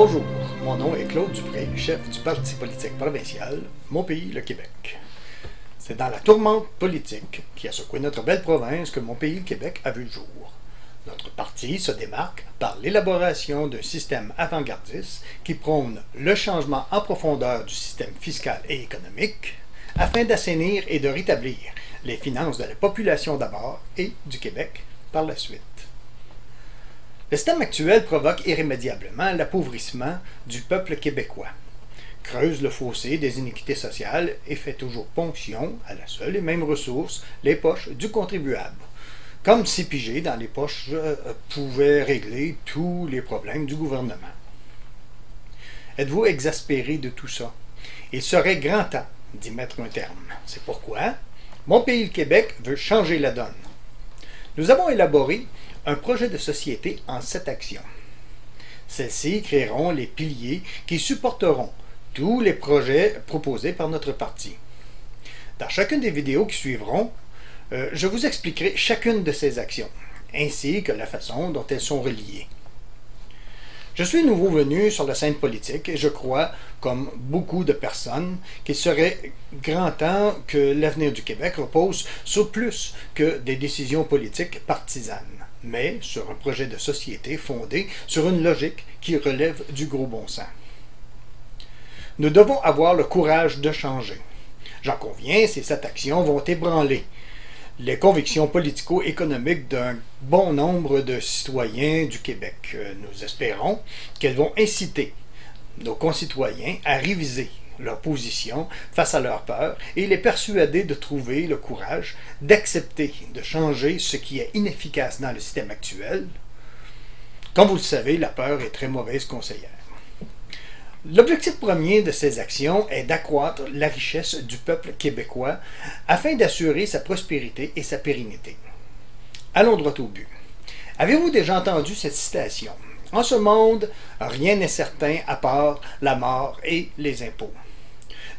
Bonjour, mon nom est Claude Dupré, chef du Parti politique provincial, Mon Pays, le Québec. C'est dans la tourmente politique qui a secoué notre belle province que Mon Pays, le Québec a vu le jour. Notre parti se démarque par l'élaboration d'un système avant-gardiste qui prône le changement en profondeur du système fiscal et économique afin d'assainir et de rétablir les finances de la population d'abord et du Québec par la suite. Le système actuel provoque irrémédiablement l'appauvrissement du peuple québécois, creuse le fossé des iniquités sociales et fait toujours ponction à la seule et même ressource, les poches du contribuable. Comme si piger dans les poches pouvait régler tous les problèmes du gouvernement. Êtes-vous exaspéré de tout ça? Il serait grand temps d'y mettre un terme. C'est pourquoi Mon Pays, le Québec veut changer la donne. Nous avons élaboré un projet de société en 7 actions. Celles-ci créeront les piliers qui supporteront tous les projets proposés par notre parti. Dans chacune des vidéos qui suivront, je vous expliquerai chacune de ces actions, ainsi que la façon dont elles sont reliées. Je suis nouveau venu sur la scène politique et je crois, comme beaucoup de personnes, qu'il serait grand temps que l'avenir du Québec repose sur plus que des décisions politiques partisanes, mais sur un projet de société fondé sur une logique qui relève du gros bon sens. Nous devons avoir le courage de changer. J'en conviens, ces 7 actions vont ébranler les convictions politico-économiques d'un bon nombre de citoyens du Québec. Nous espérons qu'elles vont inciter nos concitoyens à réviser leur position face à leur peur et les persuader de trouver le courage d'accepter de changer ce qui est inefficace dans le système actuel. Comme vous le savez, la peur est très mauvaise conseillère. L'objectif premier de ces actions est d'accroître la richesse du peuple québécois afin d'assurer sa prospérité et sa pérennité. Allons droit au but. Avez-vous déjà entendu cette citation? En ce monde, rien n'est certain à part la mort et les impôts.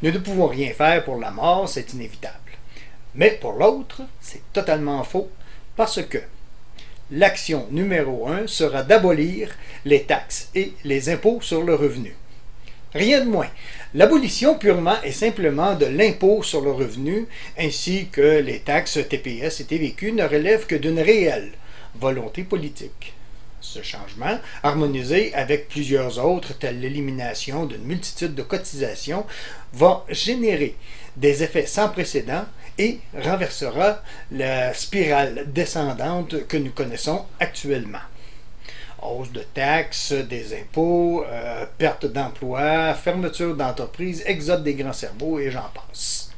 Nous ne pouvons rien faire pour la mort, c'est inévitable. Mais pour l'autre, c'est totalement faux parce que l'action numéro 1 sera d'abolir les taxes et les impôts sur le revenu. Rien de moins. L'abolition purement et simplement de l'impôt sur le revenu ainsi que les taxes TPS et TVQ ne relèvent que d'une réelle volonté politique. Ce changement, harmonisé avec plusieurs autres, telles l'élimination d'une multitude de cotisations, va générer des effets sans précédent et renversera la spirale descendante que nous connaissons actuellement. Hausse de taxes, des impôts, perte d'emplois, fermeture d'entreprises, exode des grands cerveaux et j'en passe.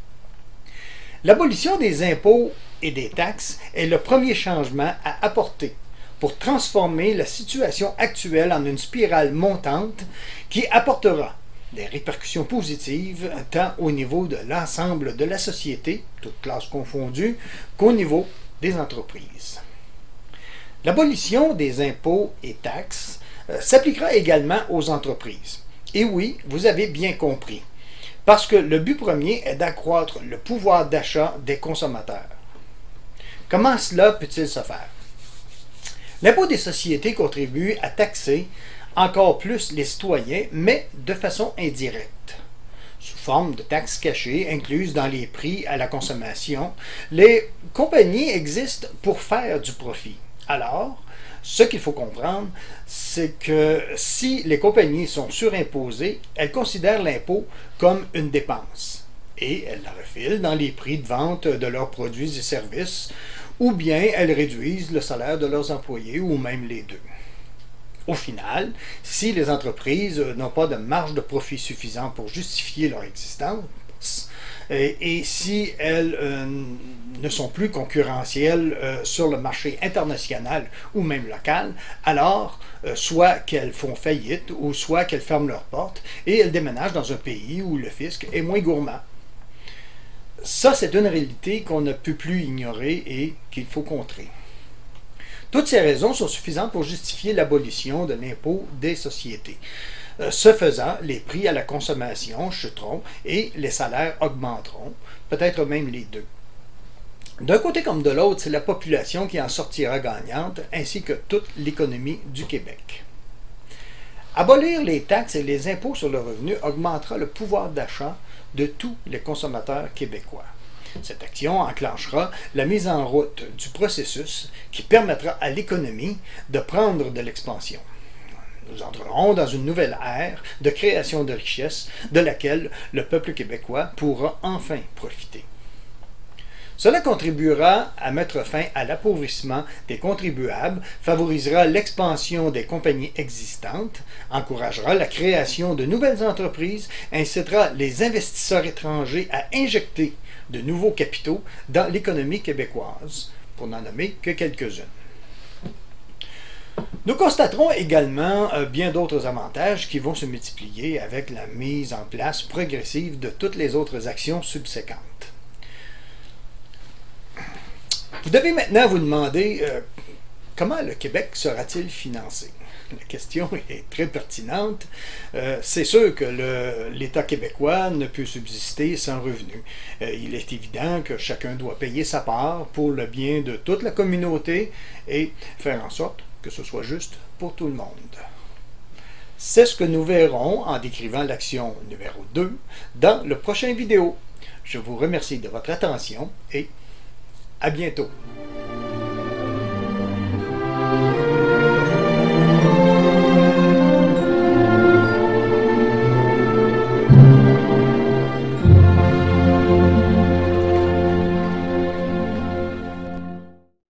L'abolition des impôts et des taxes est le premier changement à apporter pour transformer la situation actuelle en une spirale montante qui apportera des répercussions positives tant au niveau de l'ensemble de la société, toutes classes confondues, qu'au niveau des entreprises. L'abolition des impôts et taxes s'appliquera également aux entreprises. Et oui, vous avez bien compris, parce que le but premier est d'accroître le pouvoir d'achat des consommateurs. Comment cela peut-il se faire? L'impôt des sociétés contribue à taxer encore plus les citoyens, mais de façon indirecte. Sous forme de taxes cachées incluses dans les prix à la consommation, les compagnies existent pour faire du profit. Alors, ce qu'il faut comprendre, c'est que si les compagnies sont surimposées, elles considèrent l'impôt comme une dépense et elles la refilent dans les prix de vente de leurs produits et services, ou bien elles réduisent le salaire de leurs employés, ou même les deux. Au final, si les entreprises n'ont pas de marge de profit suffisante pour justifier leur existence, et si elles ne sont plus concurrentielles sur le marché international ou même local, alors soit qu'elles font faillite ou soit qu'elles ferment leurs portes et elles déménagent dans un pays où le fisc est moins gourmand. Ça, c'est une réalité qu'on ne peut plus ignorer et qu'il faut contrer. Toutes ces raisons sont suffisantes pour justifier l'abolition de l'impôt des sociétés. Ce faisant, les prix à la consommation chuteront et les salaires augmenteront, peut-être même les deux. D'un côté comme de l'autre, c'est la population qui en sortira gagnante, ainsi que toute l'économie du Québec. Abolir les taxes et les impôts sur le revenu augmentera le pouvoir d'achat de tous les consommateurs québécois. Cette action enclenchera la mise en route du processus qui permettra à l'économie de prendre de l'expansion. Nous entrerons dans une nouvelle ère de création de richesses de laquelle le peuple québécois pourra enfin profiter. Cela contribuera à mettre fin à l'appauvrissement des contribuables, favorisera l'expansion des compagnies existantes, encouragera la création de nouvelles entreprises, incitera les investisseurs étrangers à injecter de nouveaux capitaux dans l'économie québécoise, pour n'en nommer que quelques-unes. Nous constaterons également bien d'autres avantages qui vont se multiplier avec la mise en place progressive de toutes les autres actions subséquentes. Vous devez maintenant vous demander comment le Québec sera-t-il financé? La question est très pertinente. C'est sûr que l'État québécois ne peut subsister sans revenus. Il est évident que chacun doit payer sa part pour le bien de toute la communauté et faire en sorte que ce soit juste pour tout le monde. C'est ce que nous verrons en décrivant l'action numéro 2 dans le prochain vidéo. Je vous remercie de votre attention et à bientôt.